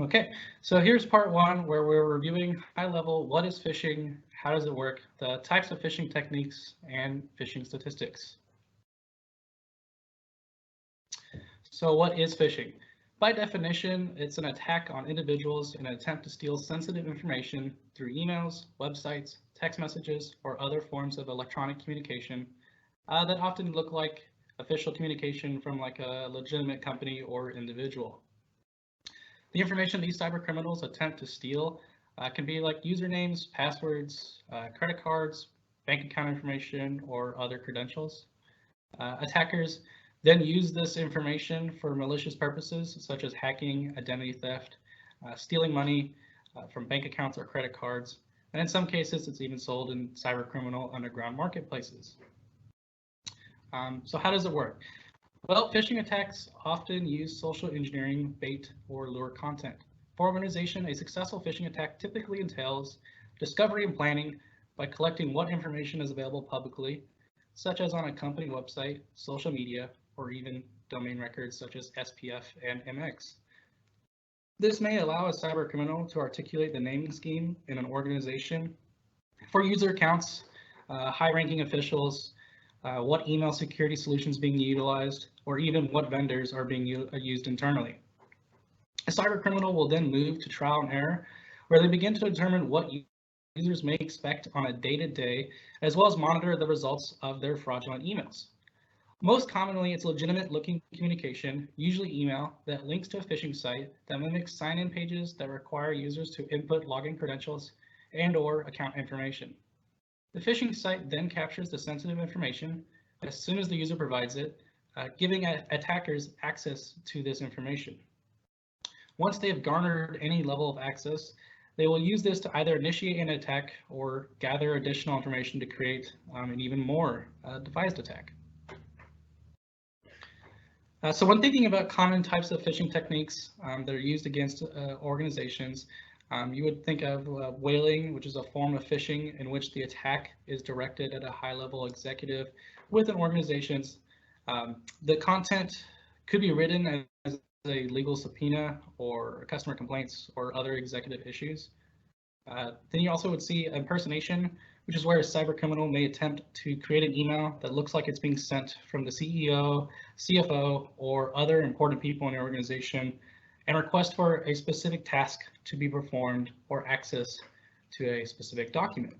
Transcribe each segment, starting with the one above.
Okay, so here's part one where we're reviewing high level what is phishing, how does it work, the types of phishing techniques, and phishing statistics. So what is phishing? By definition, it's an attack on individuals in an attempt to steal sensitive information through emails, websites, text messages, or other forms of electronic communication that often look like official communication from like a legitimate company or individual. The information these cyber criminals attempt to steal can be like usernames, passwords, credit cards, bank account information, or other credentials. Attackers then use this information for malicious purposes, such as hacking, identity theft, stealing money from bank accounts or credit cards, and in some cases, it's even sold in cyber criminal underground marketplaces. So how does it work? Well, phishing attacks often use social engineering, bait, or lure content. For organization, a successful phishing attack typically entails discovery and planning by collecting what information is available publicly, such as on a company website, social media, or even domain records such as SPF and MX. This may allow a cyber criminal to articulate the naming scheme in an organization for user accounts, high-ranking officials, what email security solutions being utilized, or even what vendors are being used internally. A cyber criminal will then move to trial and error, where they begin to determine what users may expect on a day-to-day, as well as monitor the results of their fraudulent emails. Most commonly, it's legitimate-looking communication, usually email, that links to a phishing site that mimics sign-in pages that require users to input login credentials and/or account information. The phishing site then captures the sensitive information as soon as the user provides it, giving attackers access to this information. Once they have garnered any level of access, they will use this to either initiate an attack or gather additional information to create an even more devised attack. So when thinking about common types of phishing techniques that are used against organizations, you would think of whaling, which is a form of phishing in which the attack is directed at a high-level executive within organizations. The content could be written as a legal subpoena or customer complaints or other executive issues. Then you also would see impersonation, which is where a cyber criminal may attempt to create an email that looks like it's being sent from the CEO, CFO, or other important people in the organization, and request for a specific task to be performed or access to a specific document.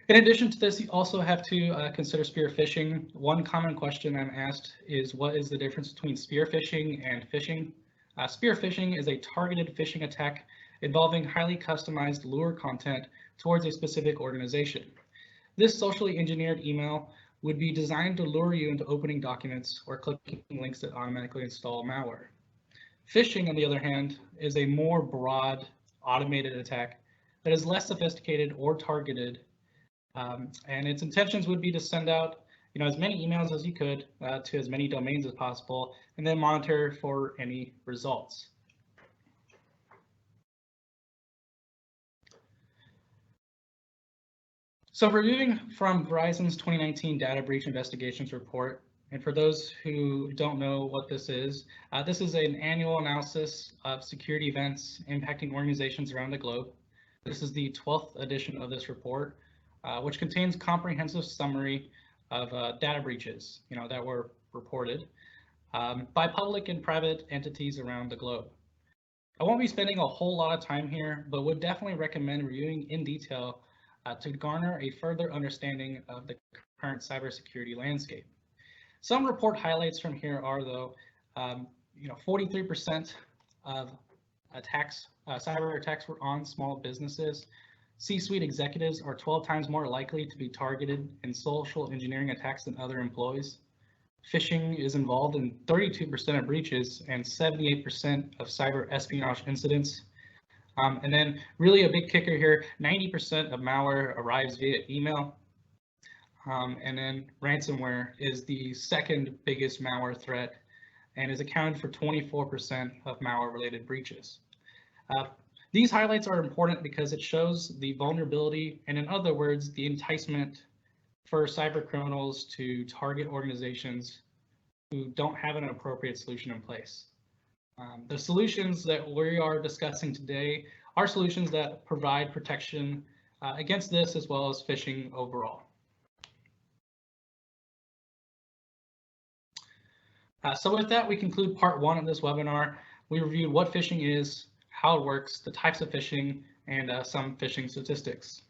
In addition to this, you also have to consider spear phishing. One common question I'm asked is, what is the difference between spear phishing and phishing? Spear phishing is a targeted phishing attack involving highly customized lure content towards a specific organization. This socially engineered email would be designed to lure you into opening documents or clicking links that automatically install malware. Phishing, on the other hand, is a more broad, automated attack that is less sophisticated or targeted, and its intentions would be to send out as many emails as you could to as many domains as possible, and then monitor for any results. So reviewing from Verizon's 2019 Data Breach Investigations Report, and for those who don't know what this is an annual analysis of security events impacting organizations around the globe. This is the 12th edition of this report, which contains comprehensive summary of data breaches that were reported by public and private entities around the globe. I won't be spending a whole lot of time here, but would definitely recommend reviewing in detail to garner a further understanding of the current cybersecurity landscape. Some report highlights from here are, though, 43% of attacks, cyber attacks, were on small businesses. C-suite executives are 12 times more likely to be targeted in social engineering attacks than other employees. Phishing is involved in 32% of breaches and 78% of cyber espionage incidents. And then really a big kicker here, 90% of malware arrives via email. And then ransomware is the second biggest malware threat and is accounted for 24% of malware-related breaches. These highlights are important because it shows the vulnerability and, in other words, the enticement for cyber criminals to target organizations who don't have an appropriate solution in place. The solutions that we are discussing today are solutions that provide protection against this as well as phishing overall. So with that, we conclude part 1 of this webinar. We reviewed what phishing is, how it works, the types of phishing, and some phishing statistics.